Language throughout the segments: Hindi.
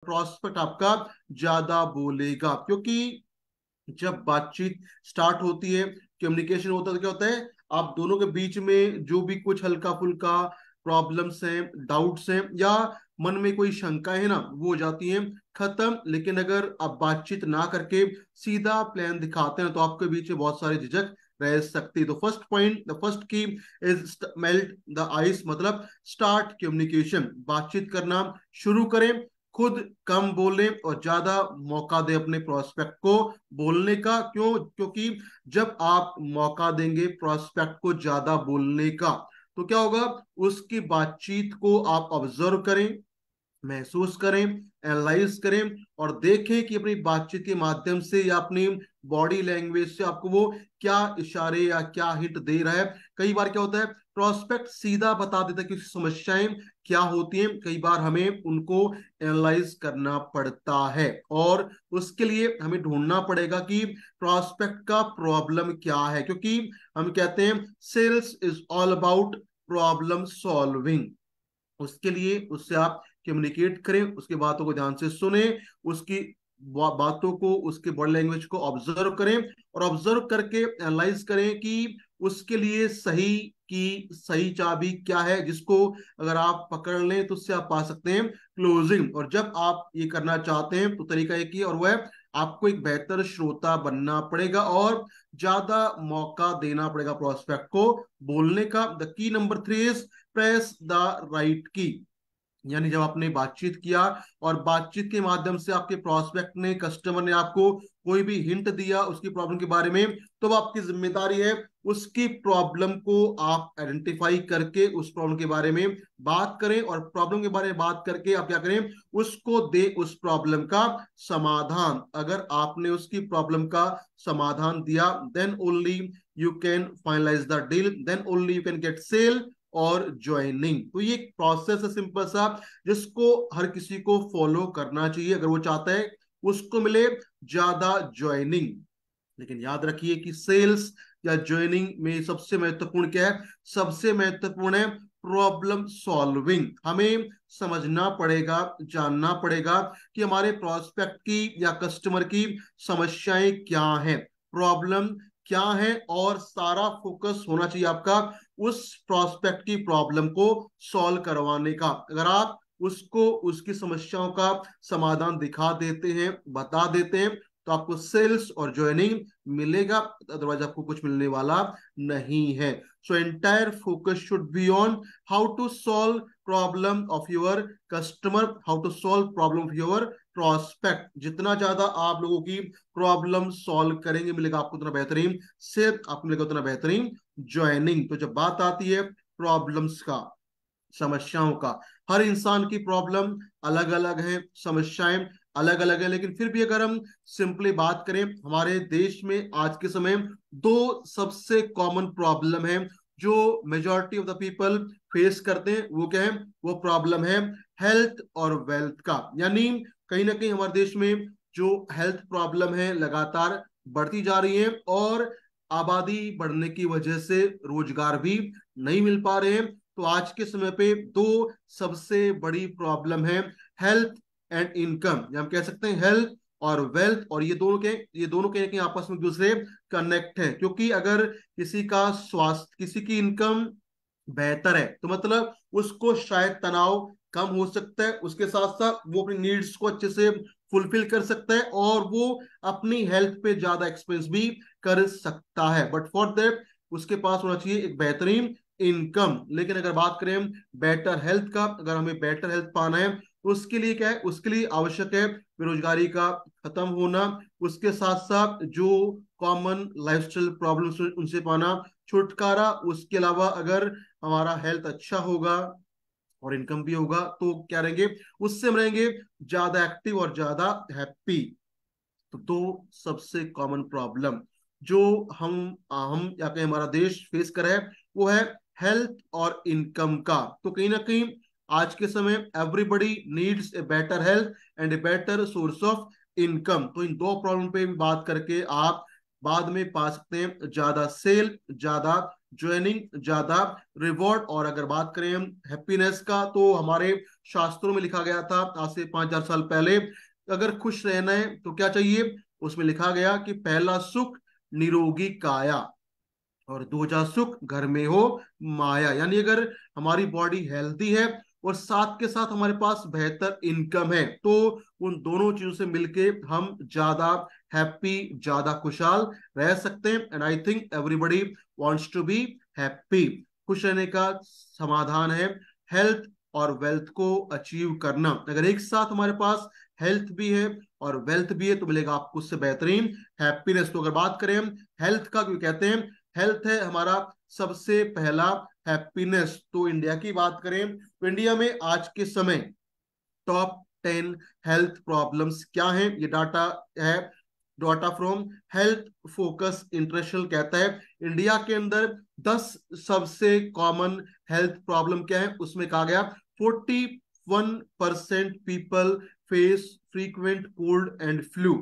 प्रॉस्पेक्ट आपका ज्यादा बोलेगा, क्योंकि जब बातचीत स्टार्ट होती है, कम्युनिकेशन होता है, तो क्या होता है, आप दोनों के बीच में जो भी कुछ हल्का फुल्का प्रॉब्लम्स हैं, डाउट्स हैं, या मन में कोई शंका है ना, वो हो जाती है खत्म। लेकिन अगर आप बातचीत ना करके सीधा प्लान दिखाते हैं, तो आपके बीच में बहुत सारे झिझक रह सकती है। तो फर्स्ट पॉइंट, द फर्स्ट की इज मेल्ट द आइस, मतलब स्टार्ट कम्युनिकेशन, बातचीत करना शुरू करें। खुद कम बोले और ज्यादा मौका दे अपने प्रोस्पेक्ट को बोलने का। क्योंकि जब आप मौका देंगे प्रोस्पेक्ट को ज्यादा बोलने का, तो क्या होगा, उसकी बातचीत को आप ऑब्जर्व करें, महसूस करें, एनालाइज करें, और देखें कि अपनी बातचीत के माध्यम से या अपनी बॉडी लैंग्वेज से आपको वो क्या इशारे या क्या हिंट दे रहा है। कई बार क्या होता है, प्रोस्पेक्ट सीधा बता देता है कि उसकी समस्याएं क्या होती हैं, कई बार हमें उनको एनालाइज करना पड़ता है, और उसके लिए हमें ढूंढना पड़ेगा कि प्रोस्पेक्ट का प्रॉब्लम क्या है। क्योंकि हम कहते हैं sales is all about problem solving. उसके लिए उससे आप कम्युनिकेट करें, उसकी बातों को ध्यान से सुने, उसकी बातों को, उसके बॉडी लैंग्वेज को ऑब्जर्व करें, और ऑब्जर्व करके एनालाइज करें कि उसके लिए सही की सही चाबी क्या है, जिसको अगर आप पकड़ लें तो उससे आप पा सकते हैं क्लोजिंग। और जब आप ये करना चाहते हैं तो तरीका एक ही, और वह है आपको एक बेहतर श्रोता बनना पड़ेगा और ज्यादा मौका देना पड़ेगा प्रोस्पेक्ट को बोलने का। The key number 3 is press the right की। यानी जब आपने बातचीत किया और बातचीत के माध्यम से आपके प्रोस्पेक्ट ने, कस्टमर ने आपको कोई भी हिंट दिया उसकी प्रॉब्लम के बारे में, तो अब आपकी जिम्मेदारी है उसकी प्रॉब्लम को आप आइडेंटिफाई करके उस प्रॉब्लम के बारे में बात करें, और प्रॉब्लम के बारे में बात करके आप क्या करें, उसको दे उस प्रॉब्लम का समाधान। अगर आपने उसकी प्रॉब्लम का समाधान दिया, then only you can finalise the deal, then only you can get sale और ज्वाइनिंग। तो ये एक प्रोसेस है सिंपल सा, जिसको हर किसी को फॉलो करना चाहिए अगर वो चाहता है उसको मिले ज्यादा ज्वाइनिंग। लेकिन याद रखिए कि सेल्स या ज्वाइनिंग में सबसे महत्वपूर्ण क्या है, सबसे महत्वपूर्ण है प्रॉब्लम सॉल्विंग। हमें समझना पड़ेगा, जानना पड़ेगा कि हमारे प्रोस्पेक्ट की या कस्टमर की समस्याएं क्या हैं, प्रॉब्लम क्या है, और सारा फोकस होना चाहिए आपका उस प्रोस्पेक्ट की प्रॉब्लम को सॉल्व करवाने का। अगर आप उसको उसकी समस्याओं का समाधान दिखा देते हैं, बता देते हैं, तो आपको सेल्स और ज्वाइनिंग मिलेगा, अदरवाइज आपको कुछ मिलने वाला नहीं है। So entire focus should be on how to solve problem of your customer, how to solve problem of your prospect. जितना ज्यादा आप लोगों की प्रॉब्लम सॉल्व करेंगे, मिलेगा आपको उतना बेहतरीन सेल, आपको मिलेगा उतना बेहतरीन ज्वाइनिंग। तो जब बात आती है प्रॉब्लम्स का, समस्याओं का, हर इंसान की प्रॉब्लम अलग अलग है, समस्याएं अलग अलग है, लेकिन फिर भी अगर हम सिंपली बात करें, हमारे देश में आज के समय दो सबसे कॉमन प्रॉब्लम है जो majority of the people face करते हैं। वो क्या है, वो प्रॉब्लम है हेल्थ और वेल्थ का। यानी कहीं ना कहीं हमारे देश में जो हेल्थ प्रॉब्लम है लगातार बढ़ती जा रही है, और आबादी बढ़ने की वजह से रोजगार भी नहीं मिल पा रहे हैं। तो आज के समय पे दो सबसे बड़ी प्रॉब्लम है हेल्थ एंड इनकम, या हम कह सकते हैं हेल्थ और वेल्थ। और ये दोनों कहीं ना कहीं आपस में एक दूसरे कनेक्ट है, क्योंकि अगर किसी का स्वास्थ्य, किसी की इनकम बेहतर है, तो मतलब उसको शायद तनाव कम हो सकता है, उसके साथ साथ वो अपनी नीड्स को अच्छे से फुलफिल कर सकता है, और वो अपनी हेल्थ पे ज्यादा एक्सपेंस भी कर सकता है। बट फॉर दैट उसके पास होना चाहिए एक बेहतरीन इनकम। लेकिन अगर बात करें हम बेटर हेल्थ का, अगर हमें बेटर हेल्थ पाना है, तो उसके लिए क्या है, उसके लिए आवश्यक है बेरोजगारी का खत्म होना, उसके साथ साथ जो कॉमन लाइफस्टाइल प्रॉब्लम्स उनसे पाना छुटकारा। उसके अलावा अगर हमारा हेल्थ अच्छा होगा और इनकम भी होगा, तो क्या रहेंगे, उससे हम रहेंगे ज्यादा एक्टिव और ज्यादा हैप्पी। तो दो सबसे कॉमन प्रॉब्लम जो हम या कहीं हमारा देश फेस कर रहा है, वो है हेल्थ और इनकम का। तो कहीं ना कहीं आज के समय everybody needs a better health and a better source of income. तो इन दो प्रॉब्लम पे भी बात करके आप बाद में पा सकते हैं ज्यादा सेल, ज्यादा ज्वाइनिंग ज्यादा रिवॉर्ड। और अगर बात करें हम हैप्पीनेस का, तो हमारे शास्त्रों में लिखा गया था आज से 5,000 साल पहले, अगर खुश रहना है तो क्या चाहिए, उसमें लिखा गया कि पहला सुख निरोगी काया, और दूजा सुख घर में हो माया। यानी अगर हमारी बॉडी हेल्दी है और साथ के साथ हमारे पास बेहतर इनकम है, तो उन दोनों चीजों से मिलके हम ज्यादा हैप्पी, ज्यादा खुशहाल रह सकते हैं। And I think everybody wants to be happy. खुश रहने का समाधान है हेल्थ और वेल्थ को अचीव करना। अगर एक साथ हमारे पास हेल्थ भी है और वेल्थ भी है, तो मिलेगा आपको उससे बेहतरीन हैप्पीनेस। तो अगर बात करें हम हेल्थ का, क्यों कहते हैं हेल्थ है हमारा सबसे पहला हैप्पीनेस। तो इंडिया की बात करें तो इंडिया में आज के समय टॉप 10 हेल्थ प्रॉब्लम्स क्या हैं, ये डाटा है, data from health focus international कहता है इंडिया के अंदर 10 सबसे कॉमन हेल्थ प्रॉब्लम क्या है, उसमें कहा गया 41% people face frequent cold and flu,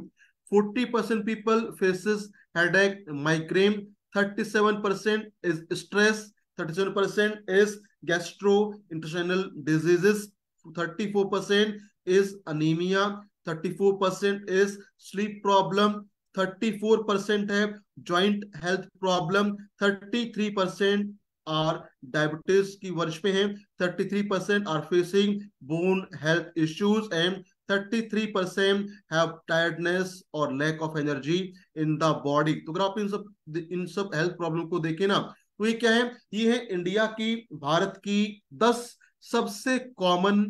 40% people faces headache migraine, 37% is stress, 37% is gastrointestinal diseases, 34% is anemia, 34% is sleep problem, 34% है joint health problem, 33% are diabetes की वर्ष में है, 33% are facing bone health issues, and 33% have tiredness और lack of energy in the body. तो अगर आप इन सब हेल्थ प्रॉब्लम को देखें ना, तो ये क्या है, ये है इंडिया की, भारत की 10 सबसे कॉमन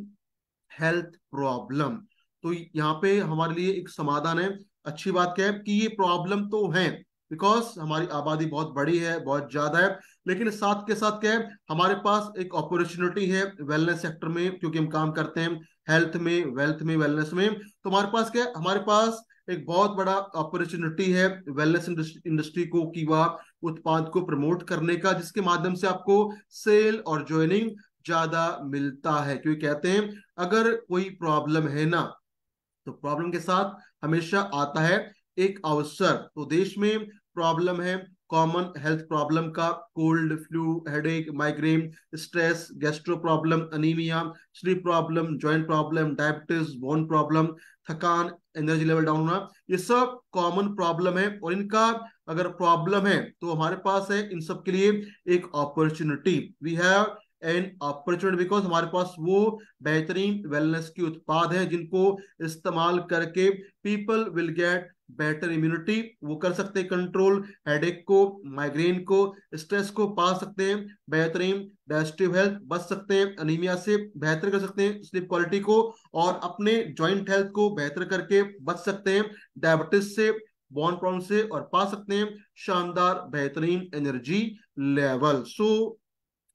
हेल्थ प्रॉब्लम। तो यहाँ पे हमारे लिए एक समाधान है। अच्छी बात क्या है कि ये प्रॉब्लम तो है, बिकॉज हमारी आबादी बहुत बड़ी है, बहुत ज्यादा है, लेकिन साथ के साथ क्या है, हमारे पास एक अपॉर्चुनिटी है वेलनेस सेक्टर में, क्योंकि हम काम करते हैं हेल्थ में, वेल्थ में, वेलनेस में। तो हमारे पास क्या है, हमारे पास एक बहुत बड़ा अपॉर्चुनिटी है वेलनेस इंडस्ट्री को, कि वह उत्पाद को प्रमोट करने का, जिसके माध्यम से आपको सेल और ज्वाइनिंग ज्यादा मिलता है। क्योंकि कहते हैं अगर कोई प्रॉब्लम है ना, तो प्रॉब्लम के साथ हमेशा आता है एक अवसर। तो देश में प्रॉब्लम है कॉमन हेल्थ प्रॉब्लम का, cold, flu, headache, migraine, stress, gastro problem, anaemia, sleep problem, joint problem, diabetes, bone problem, थकान, एनर्जी लेवल डाउन होना, ये सब कॉमन प्रॉब्लम है। और इनका अगर प्रॉब्लम है तो हमारे पास है इन सब के लिए एक opportunity, we have an opportunity, because हमारे पास वो बेहतरीन वेलनेस के उत्पाद हैं जिनको इस्तेमाल करके people will get better immunity, वो कर सकते हैं कंट्रोल हेडेक को, माइग्रेन को, स्ट्रेस को पा सकते हैं, बेहतरीन डाइजेस्टिव हेल्थ, बच सकते हैं अनीमिया से, बेहतर कर सकते हैं स्लीप क्वालिटी को, और अपने जॉइंट हेल्थ को बेहतर करके बच सकते हैं डायबिटीज से, बोन प्रॉब्लम से, और पा सकते हैं शानदार बेहतरीन एनर्जी लेवल। सो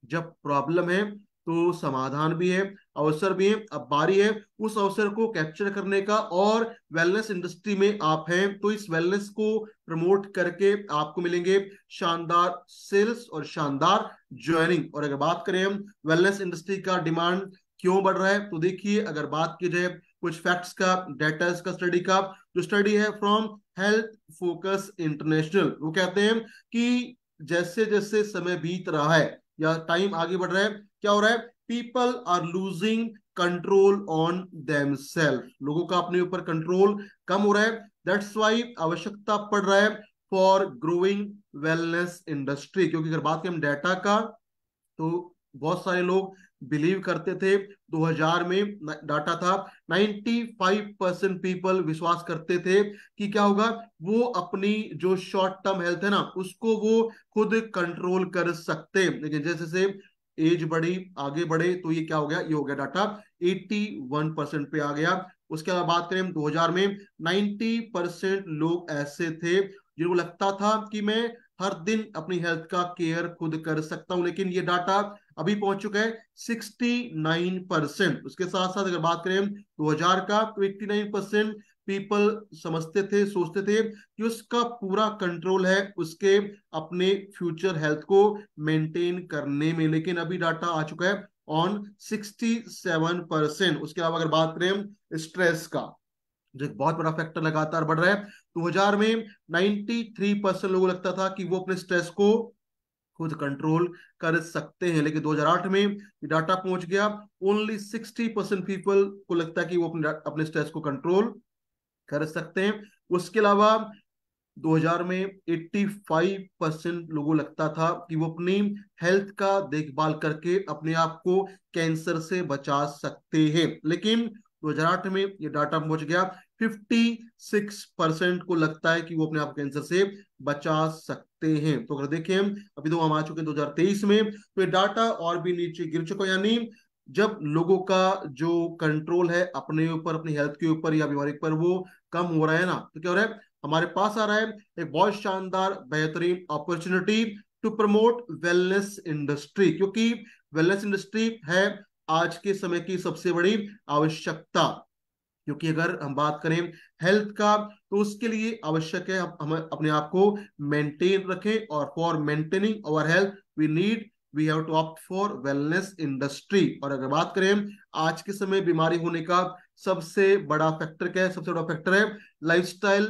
जब प्रॉब्लम है तो समाधान भी है, अवसर भी है। अब बारी है उस अवसर को कैप्चर करने का, और वेलनेस इंडस्ट्री में आप हैं तो इस वेलनेस को प्रमोट करके आपको मिलेंगे शानदार सेल्स और शानदार ज्वाइनिंग। और अगर बात करें हम वेलनेस इंडस्ट्री का डिमांड क्यों बढ़ रहा है, तो देखिए अगर बात की जाए कुछ फैक्ट्स का, डेटा का, स्टडी का, जो स्टडी है फ्रॉम हेल्थ फोकस इंटरनेशनल, वो कहते हैं कि जैसे जैसे समय बीत रहा है या टाइम आगे बढ़ रहा है, क्या हो रहा है, people are losing control on themself, लोगों का अपने ऊपर कंट्रोल कम हो रहा है। दैट्स वाई आवश्यकता पड़ रहा है फॉर ग्रोइंग वेलनेस इंडस्ट्री। क्योंकि अगर बात करें डाटा का, तो बहुत सारे लोग बिलीव करते थे, 2000 में डाटा था 95% पीपल विश्वास करते थे कि क्या होगा, वो अपनी जो शॉर्ट टर्म हेल्थ है ना, उसको वो खुद कंट्रोल कर सकते हैं। लेकिन जैसे जैसे एज बढ़ी, आगे बढ़े, तो ये क्या हो गया, ये हो गया डाटा 81% पे आ गया। उसके बाद बात करें 2000 में 90% लोग ऐसे थे जिनको लगता था कि मैं हर दिन अपनी हेल्थ का केयर खुद कर सकता हूं, लेकिन ये डाटा अभी पहुंच चुका है 69%। उसके साथ साथ अगर बात करें 2000 का, तो 89% पीपल समझते थे, सोचते थे कि उसका पूरा कंट्रोल है उसके अपने फ्यूचर हेल्थ को मेंटेन करने में, लेकिन अभी डाटा आ चुका है ऑन 67%। उसके अलावा अगर बात करें स्ट्रेस का, जो एक बहुत बड़ा फैक्टर लगातार बढ़ रहा है, 2000 में 93% लोगों को लगता था कि वो अपने स्ट्रेस को खुद कंट्रोल कर सकते हैं। लेकिन 2008 में ये डाटा पहुंच गया, ओनली 60% पीपल को लगता है कि वो अपने अपने स्ट्रेस को कंट्रोल कर सकते हैं। उसके अलावा 2000 में 85% लोगों लगता था कि वो अपनी हेल्थ का देखभाल करके अपने आप को कैंसर से बचा सकते हैं। लेकिन 2008 में ये डाटा पहुंच गया 56% को लगता है कि वो अपने आप को कैंसर से बचा सकते हैं। तो अगर देखें, अभी तो हम आ चुके हैं 2023 में, तो ये डाटा और भी नीचे गिर चुका, यानी जब लोगों का जो कंट्रोल है अपने ऊपर, अपनी हेल्थ के ऊपर या बीमारी पर, वो कम हो रहा है ना, तो क्या हो रहा है, हमारे पास आ रहा है एक बहुत शानदार बेहतरीन opportunity to promote wellness industry. क्योंकि वेलनेस इंडस्ट्री है आज के समय की सबसे बड़ी आवश्यकता। क्योंकि अगर हम बात करें हेल्थ का, तो उसके लिए आवश्यक है हम अपने आप को मेंटेन रखें, और for maintaining our health we have to opt for wellness industry. और अगर बात करें आज के समय बीमारी होने का सबसे बड़ा फैक्टर क्या है, सबसे बड़ा फैक्टर है लाइफस्टाइल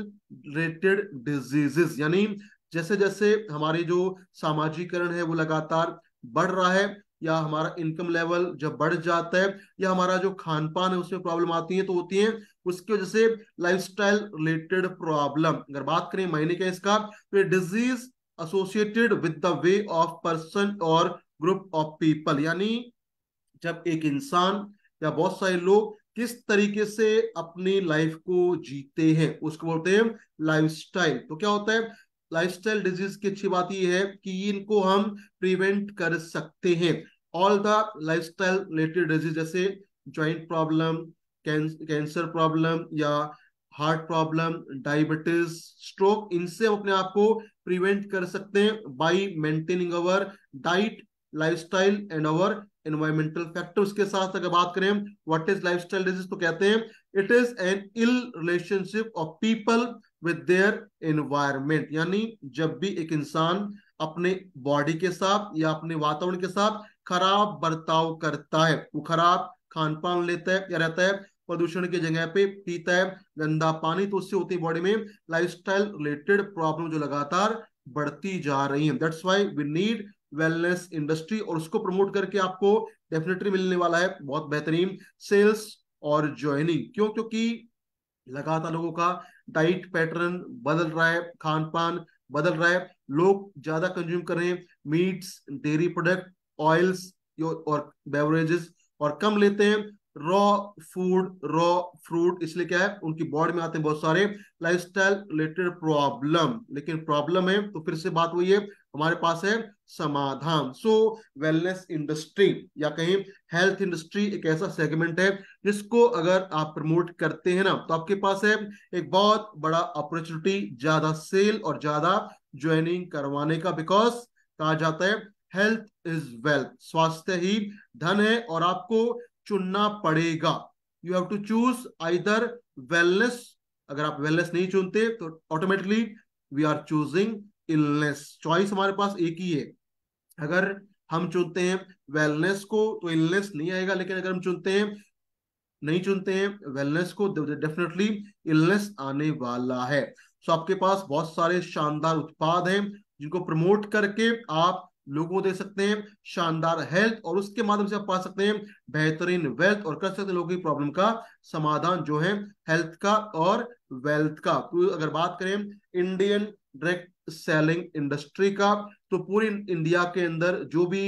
रिलेटेड डिजीजेस। यानी जैसे जैसे हमारी जो सामाजिकरण है वो लगातार बढ़ रहा है, या हमारा इनकम लेवल जब बढ़ जाता है, या हमारा जो खान पान है उसमें प्रॉब्लम आती है, तो होती है उसकी वजह से लाइफस्टाइल रिलेटेड प्रॉब्लम। अगर बात करें मायने क्या इसका, तो disease associated with the way of person और ग्रुप ऑफ पीपल। यानी जब एक इंसान या बहुत सारे लोग किस तरीके से अपनी लाइफ को जीते हैं, उसको बोलते हैं लाइफस्टाइल। तो क्या होता है लाइफस्टाइल डिजीज की अच्छी बात यह है कि इनको हम प्रिवेंट कर सकते हैं। All the lifestyle related disease, जैसे जॉइंट प्रॉब्लम, कैंसर प्रॉब्लम, या हार्ट प्रॉब्लम, डायबिटीज, स्ट्रोक, इनसे हम अपने आप को प्रिवेंट कर सकते हैं bye maintaining our diet, lifestyle and our environmental factor. उसके साथ अगर बात करें व्हाट इज लाइफस्टाइल डिजीज, तो कहते हैं it is an ill relationship of people with their environment. यानी जब भी एक इंसान अपने बॉडी के साथ या अपने वातावरण के साथ खराब बर्ताव करता है, वो खराब खान पान लेता है या रहता है प्रदूषण की जगह पे, पीता है गंदा पानी, तो उससे होती है बॉडी में लाइफस्टाइल रिलेटेड प्रॉब्लम जो लगातार बढ़ती जा रही है। That's why we need wellness industry, और उसको प्रमोट करके आपको डेफिनेटली मिलने वाला है बहुत बेहतरीन सेल्स और ज्वाइनिंग। क्यों? क्योंकि लगातार लोगों का डाइट पैटर्न बदल रहा है, खान पान बदल रहा है, लोग ज्यादा कंज्यूम कर रहे हैं मीट्स, डेयरी प्रोडक्ट, ऑयल्स और बेवरेजेस, और कम लेते हैं रॉ फूड, रॉ फ्रूट। इसलिए क्या है, उनकी बॉडी में आते हैं बहुत सारे लाइफस्टाइल रिलेटेड प्रॉब्लम। लेकिन प्रॉब्लम है तो फिर से बात वही है, हमारे पास है समाधान। सो वेलनेस इंडस्ट्री या कहीं हेल्थ इंडस्ट्री एक ऐसा सेगमेंट है जिसको अगर आप प्रमोट करते हैं ना, तो आपके पास है एक बहुत बड़ा अपॉर्चुनिटी ज्यादा सेल और ज्यादा ज्वाइनिंग करवाने का। बिकॉज कहा जाता है हेल्थ इज वेल्थ, स्वास्थ्य ही धन है, और आपको चुनना पड़ेगा। You have to choose either wellness. अगर आप वेलनेस नहीं चुनते तो automatically we are choosing illness. Choice हमारे पास एक ही है। अगर हम चुनते हैं वेलनेस को तो इलनेस नहीं आएगा, लेकिन अगर हम नहीं चुनते हैं वेलनेस को, डेफिनेटली इलनेस आने वाला है। सो आपके पास बहुत सारे शानदार उत्पाद हैं जिनको प्रमोट करके आप लोगों को दे सकते हैं शानदार हेल्थ, और उसके माध्यम से आप पा सकते हैं बेहतरीन वेल्थ, और कर सकते हैं लोगों की प्रॉब्लम का समाधान जो है हेल्थ का और वेल्थ का। तो अगर बात करें इंडियन डायरेक्ट सेलिंग इंडस्ट्री का, तो पूरी इंडिया के अंदर जो भी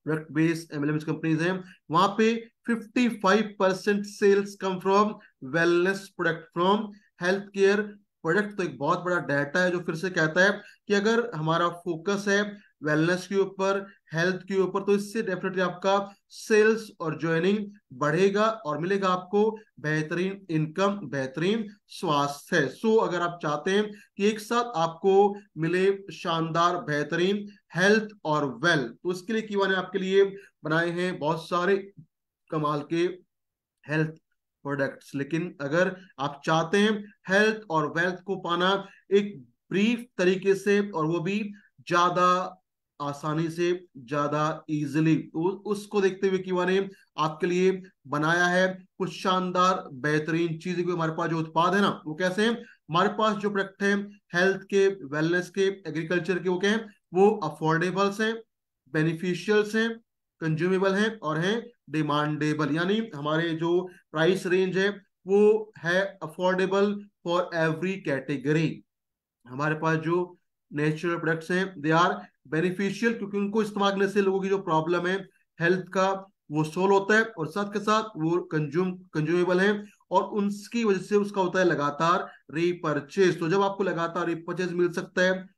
प्रोडक्ट बेस्ड एमएलएम कंपनीज हैं, वहां पे 55% sales come from wellness product, from health care product. तो एक बहुत बड़ा डाटा है जो फिर से कहता है कि अगर हमारा फोकस है वेलनेस के ऊपर, हेल्थ के ऊपर, तो इससे डेफिनेटली आपका सेल्स और ज्वाइनिंग बढ़ेगा और मिलेगा आपको बेहतरीन इनकम, बेहतरीन स्वास्थ्य। सो अगर आप चाहते हैं कि एक साथ आपको मिले शानदार बेहतरीन हेल्थ और वेल्थ, तो उसके लिए कीवा ने आपके लिए बनाए हैं बहुत सारे कमाल के हेल्थ प्रोडक्ट्स। लेकिन अगर आप चाहते हैं हेल्थ और वेल्थ को पाना एक ब्रीफ तरीके से, और वो भी ज्यादा आसानी से, ज्यादा इजीली, तो उसको देखते हुए कीवा ने आपके लिए बनाया है कुछ शानदार बेहतरीन चीजें। को हमारे पास जो उत्पाद है ना, वो कैसे हैं, हमारे पास जो प्रोडक्ट है हेल्थ के, वेलनेस के, एग्रीकल्चर के, वो क्या है, वो अफोर्डेबल्स हैं, बेनिफिशियल्स हैं, कंज्यूमेबल हैं और हैं डिमांडेबल। यानी हमारे जो प्राइस रेंज है वो है अफोर्डेबल फॉर एवरी कैटेगरी। हमारे पास जो नेचुरल प्रोडक्ट्स हैं दे आर बेनिफिशियल, क्योंकि उनको इस्तेमाल करने से लोगों की जो प्रॉब्लम है हेल्थ का वो सोल्व होता है, और साथ के साथ वो कंज्यूमेबल है, और उनकी वजह से उसका होता है लगातार रीपरचेज। तो जब आपको लगातार रीपरचेज मिल सकता है,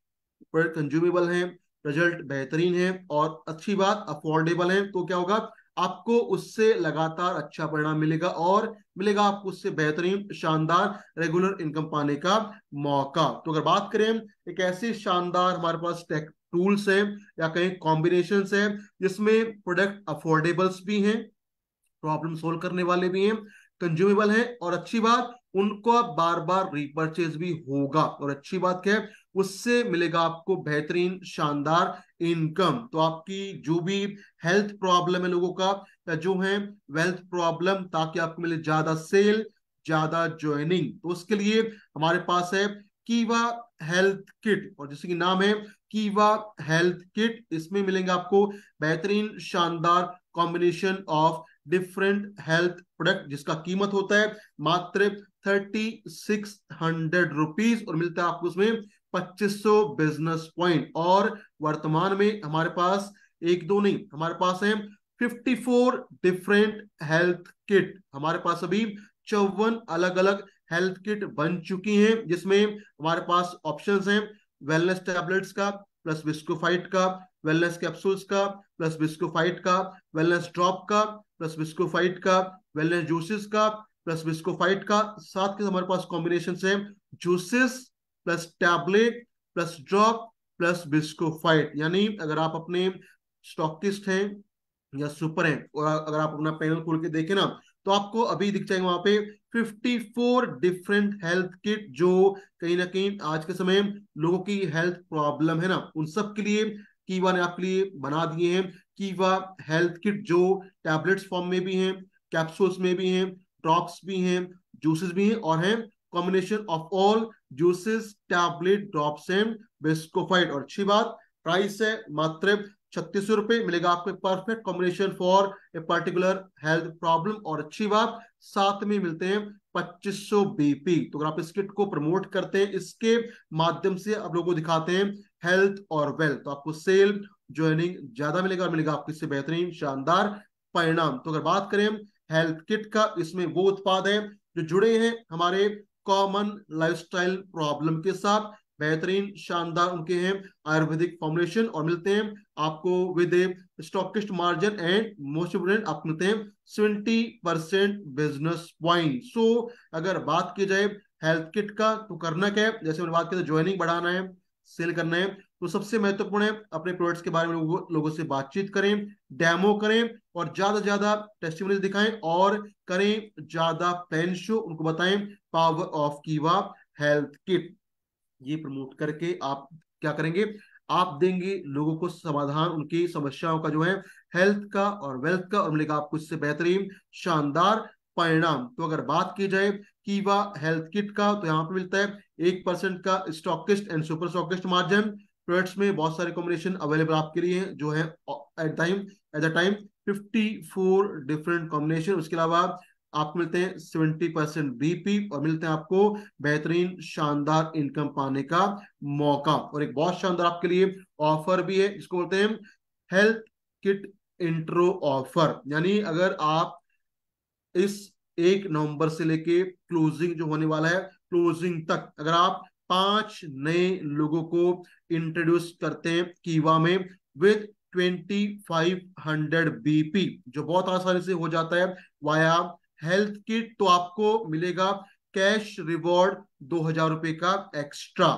प्रोडक्ट कंज्यूमेबल है, रिजल्ट बेहतरीन है और अच्छी बात अफोर्डेबल है, तो क्या होगा, आपको उससे लगातार अच्छा परिणाम मिलेगा और मिलेगा आपको उससे बेहतरीन शानदार रेगुलर इनकम पाने का मौका। तो अगर बात करें एक ऐसी शानदार हमारे पास टेक टूल्स है या कहीं कॉम्बिनेशन है जिसमें प्रोडक्ट अफोर्डेबल्स भी हैं, प्रॉब्लम सोल्व करने वाले भी हैं, कंज्यूमेबल हैं, और अच्छी बात उनको आप बार बार रिपर्चेज भी होगा, और अच्छी बात क्या है, उससे मिलेगा आपको बेहतरीन शानदार इनकम। तो आपकी जो भी हेल्थ प्रॉब्लम है लोगों का, या जो है वेल्थ प्रॉब्लम, ताकि आपको मिले ज्यादा सेल, ज्यादा ज्वाइनिंग, तो उसके लिए हमारे पास है कीवा हेल्थ किट। और जैसे कि नाम है कीवा हेल्थ किट, इसमें मिलेंगे आपको बेहतरीन शानदार combination of different health product, जिसका कीमत होता है मात्र 3600 रुपीज, और मिलता है आपको उसमें 2500 बिजनेस पॉइंट। और वर्तमान में हमारे पास एक दो नहीं, हमारे पास है 54 डिफरेंट हेल्थ किट। हमारे पास अभी 54 अलग अलग हेल्थ किट बन चुकी हैं, जिसमें हमारे पास ऑप्शंस हैं वेलनेस टैबलेट्स का, प्लस विस्कोफाइट का, वेलनेस कैप्सूल्स का, प्लस विस्कोफाइट का, वेलनेस ड्रॉप का, प्लस विस्कोफाइट का, वेलनेस जूसेस का, प्लस विस्कोफाइट का। साथ के हमारे पास कॉम्बिनेशन है juices plus tablet plus drop plus विस्कोफाइट। यानी अगर आप अपने स्टॉकिस्ट हैं या सुपर हैं, और अगर आप अपना पैनल खोल के देखें ना, तो आपको अभी दिख जाएंगे वहां पे 54 डिफरेंट हेल्थ किट, जो कहीं ना कहीं आज के समय लोगों की हेल्थ प्रॉब्लम है ना, उन सब के लिए कीवा ने आपके लिए बना दिए हैं कीवा हेल्थ किट, जो टैबलेट्स फॉर्म में भी हैं, कैप्सूल्स में भी हैं, ड्रॉप्स भी हैं, जूसेस भी हैं, और हैं combination of all juices, tablet, drops and बिस्कोफाइट। और अच्छी बात, प्राइस है मात्र 3600 रुपये, मिलेगा आपको perfect combination for a particular health problem. और अच्छी बात, साथ में मिलते हैं 2500 बीपी। तो अगर आप इस किट को प्रमोट करते हैं, इसके माध्यम से आप लोगों को दिखाते हैं हेल्थ और वेल्थ, तो आपको सेल ज्वाइनिंग ज्यादा मिलेगा और मिलेगा आपको इससे बेहतरीन शानदार परिणाम। तो अगर बात करें हेल्थ किट का, इसमें वो उत्पाद है जो जुड़े हैं हमारे कॉमन लाइफस्टाइल प्रॉब्लम के साथ, बेहतरीन शानदार उनके हैं आयुर्वेदिक फॉर्मुलेशन, और मिलते हैं आपको with stockist margin, and most important आपको मिलते हैं 20% बिजनेस पॉइंट। सो अगर बात की जाए हेल्थ किट का, तो करना क्या है, जैसे मैंने बात की ज्वाइनिंग बढ़ाना है, सेल करना है, तो सबसे महत्वपूर्ण है अपने प्रोडक्ट्स के बारे में लोगों से बातचीत करें, डेमो करें, और ज्यादा से ज्यादा टेस्टिमोनियल दिखाएं, और करें ज्यादा प्लान शो, उनको बताएं पावर ऑफ कीवा हेल्थ किट। ये प्रमोट करके आप क्या करेंगे, आप देंगे लोगों को समाधान उनकी समस्याओं का, जो है हेल्थ का और वेल्थ का, और मिलेगा आपको इससे बेहतरीन शानदार परिणाम। तो अगर बात की जाए कीवा हेल्थ किट का, तो यहाँ पे मिलता है 1% का stockist and super stockist margin. Products में बहुत सारे कॉम्बिनेशन अवेलेबल आपके लिए जो है at the time 54 different combination. उसके अलावा आपको मिलते हैं 70% बीपी, और मिलते हैं आपको बेहतरीन शानदार इनकम पाने का मौका। और एक बहुत शानदार आपके लिए ऑफर भी है, जिसको बोलते हैं हेल्थ किट इंट्रो ऑफर। यानी अगर आप इस 1 नवंबर से लेके क्लोजिंग जो होने वाला है, क्लोजिंग तक, अगर आप 5 नए लोगों को इंट्रोड्यूस करते हैं कीवा में विद 2500 बीपी, जो बहुत आसानी से हो जाता है वाया हेल्थ किट, तो आपको मिलेगा कैश रिवॉर्ड 2000 रुपए का extra.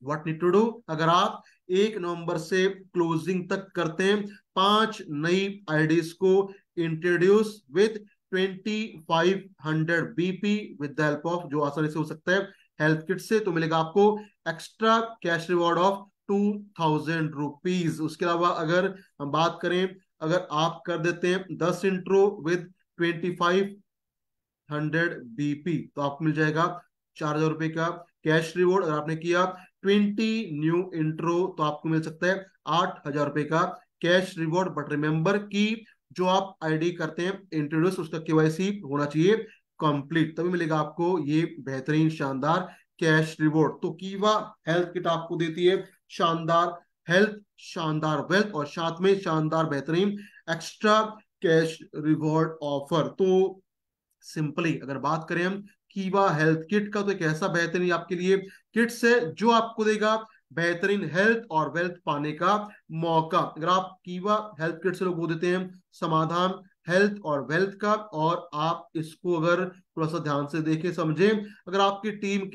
What need to do, अगर आप 1 नवंबर से क्लोजिंग तक करते हैं 5 नई आईडीज को introduce with 2500 BP with the help of, जो आसानी से हो सकता है हेल्थ किट से, तो मिलेगा आपको extra cash reward of 2000 rupees. उसके अलावा अगर हम बात करें, अगर आप कर देते हैं 10 इंट्रो विद 2500 बीपी, तो आपको मिल जाएगा 4000 रुपए का कैश रिवॉर्ड। अगर आपने किया 20 न्यू इंट्रो तो आपको मिल सकता है 8,000 रुपए का कैश रिवॉर्ड। बट रिमेंबर कि जो आप आईडी करते हैं इंट्रोड्यूस, उसका केवाईसी होना चाहिए कंप्लीट, तभी मिलेगा आपको ये बेहतरीन शानदार कैश रिवॉर्ड। तो कीवा हेल्थ किट आपको देती है शानदार हेल्थ, शानदार वेल्थ और साथ में शानदार बेहतरीन एक्स्ट्रा कैश रिवॉर्ड ऑफर। तो सिंपली अगर बात करें हम कीवा हेल्थ किट का, तो एक ऐसा बेहतरीन आपके लिए किट्स है जो आपको देगा बेहतरीन हेल्थ और वेल्थ पाने का मौका। अगर आप कीवा हेल्थ किट से लोग वो देते हैं समाधान हेल्थ और वेल्थ का, और आप इसको अगर थोड़ा सा ध्यान से देखें समझें, अगर आपकी टीम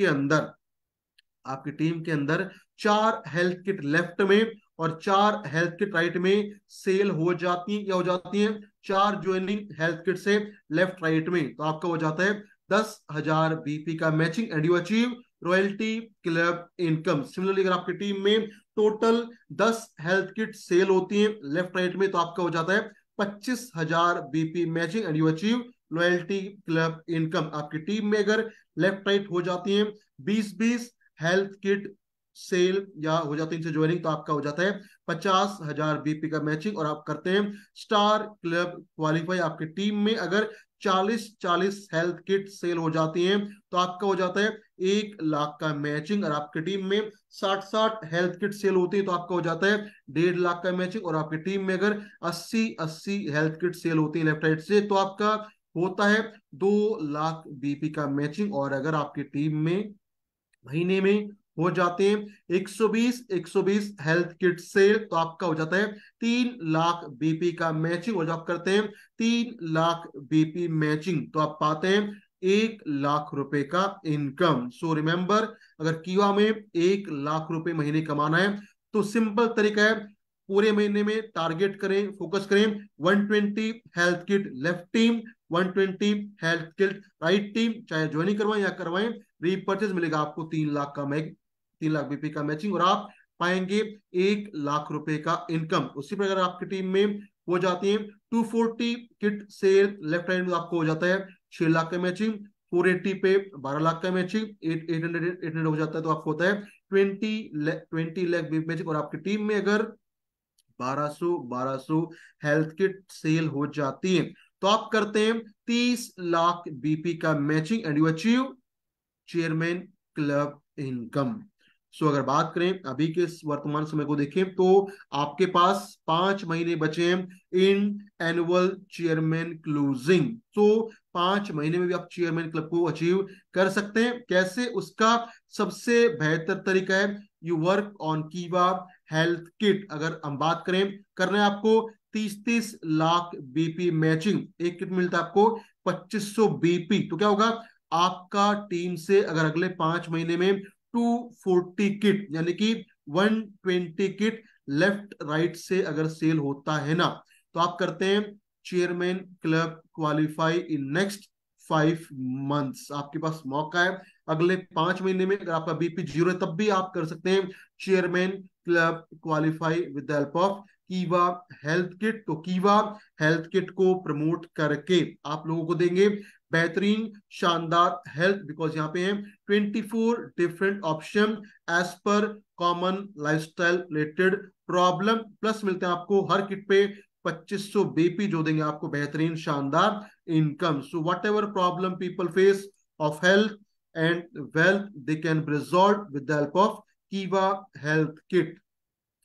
के अंदर 4 हेल्थ किट लेफ्ट में और 4 हेल्थ किट राइट में सेल हो जाती या हो जाती हैं, 4 ज्वाइनिंग हेल्थ किट से लेफ्ट राइट में, तो आपका हो जाता है 10,000 बीपी का matching and you achieve royalty club income. Similarly अगर आपकी टीम में टोटल 10 हेल्थ किट सेल होती हैं लेफ्ट राइट में, तो आपका हो जाता है 25,000 BP matching and you achieve loyalty club income. आपकी टीम में अगर लेफ्ट राइट हो जाती हैं 20-20 हेल्थ किट सेल या हो जाती है इनसे ज्वाइनिंग, तो आपका हो जाता है 50,000 बीपी का मैचिंग और आप करते हैं स्टार क्लब क्वालिफाई। आपकी टीम में अगर 40-40 हेल्थ किट सेल हो जाती हैं, तो आपका हो जाता है 1 लाख का मैचिंग। और आपकी टीम में 60-60 हेल्थ किट सेल होती है, तो आपका हो जाता है 1.5 लाख का मैचिंग। और आपकी टीम में अगर 80-80 हेल्थ किट सेल होती है लेफ्ट राइट से, तो आपका होता है 2 लाख बीपी का मैचिंग। और अगर आपकी टीम में महीने में हो जाते हैं 120 हेल्थ किट सेल, तो आपका हो जाता है 3 लाख बीपी का मैचिंग। और जब आप करते हैं 3 लाख बीपी मैचिंग, तो आप पाते हैं 1 लाख रुपए का इनकम। सो रिमेंबर, अगर कीवा में 1 लाख रुपए महीने कमाना है, तो सिंपल तरीका है, पूरे महीने में टारगेट करें, फोकस करें 120 health kit left team, 120 health kit right team, चाहे ज्वाइनिंग करवाएं या करवाएं, रीपर्चेज मिलेगा आपको 3 लाख का 3 लाख बीपी का मैचिंग, और आप पाएंगे 1 लाख रुपए का इनकम। उसी प्रकार आपकी टीम में हो जाती है 240 किट सेल लेफ्ट हैंड में, आपको हो जाता है 6 लाख का मैचिंग, 480 पे 12 लाख का मैचिंग, 800 हो जाता है, तो आपको होता है 20 लाख बीपी मैचिंग। और आपकी टीम में अगर 1200 हेल्थ किट सेल हो जाती है, तो आप करते हैं 30 लाख बीपी का matching and you achieve chairman club income. So अगर बात करें अभी के वर्तमान समय को देखें, तो आपके पास 5 महीने बचे हैं इन एनुअल चेयरमैन क्लोजिंग। तो 5 महीने में भी आप चेयरमैन क्लब को अचीव कर सकते हैं। कैसे? उसका सबसे बेहतर तरीका है यू वर्क ऑन कीवा हेल्थ किट। अगर हम बात करें, करना है आपको 30-30 लाख बीपी मैचिंग, एक किट मिलता है आपको 2500 बीपी। तो क्या होगा, आपका टीम से अगर अगले 5 महीने में 240 किट यानी कि 120 किट लेफ्ट राइट से अगर सेल होता है ना, तो आप करते हैं chairman club qualify in next 5 months. आपके पास मौका है अगले 5 महीने में, अगर आपका बीपी 0 है तब भी आप कर सकते हैं chairman club qualify with the help of कीवा हेल्थ किट। तो कीवा हेल्थ किट को प्रमोट करके आप लोगों को देंगे बेहतरीन शानदार हेल्थ, बिकॉज यहाँ पे हैं 24 different option as per common lifestyle related problem, plus मिलते हैं आपको हर किट पे 2500 बीपी, जो देंगे आपको बेहतरीन शानदार income. So what ever problem people face of health and wealth, they can resolve with the help of कीवा हेल्थ किट।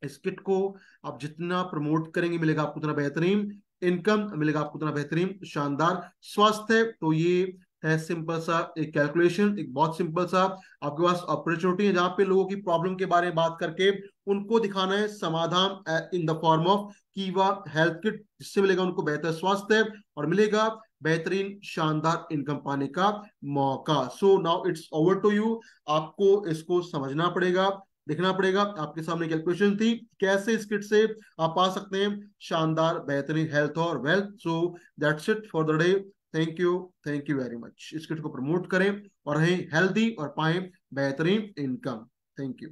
इस किट को आप जितना प्रमोट करेंगे मिलेगा आपको उतना बेहतरीन इनकम, मिलेगा आपको उतना बेहतरीन शानदार स्वास्थ्य। तो ये है सिंपल सा एक कैलकुलेशन, एक बहुत सिंपल सा आपके पास अपॉर्चुनिटी है जहां पे लोगों की प्रॉब्लम के बारे में बात करके उनको दिखाना है समाधान इन द फॉर्म ऑफ कीवा हेल्थ किट, जिससे मिलेगा उनको बेहतर स्वास्थ्य और मिलेगा बेहतरीन शानदार इनकम पाने का मौका। So now it's over to you. आपको इसको समझना पड़ेगा, देखना पड़ेगा। आपके सामने कैलकुलेशन थी कैसे इस किट से आप पा सकते हैं शानदार बेहतरीन हेल्थ और wealth. So that's it for the day. Thank you very much. इस किट को प्रमोट करें और रहें हेल्दी और पाएं बेहतरीन इनकम। Thank you.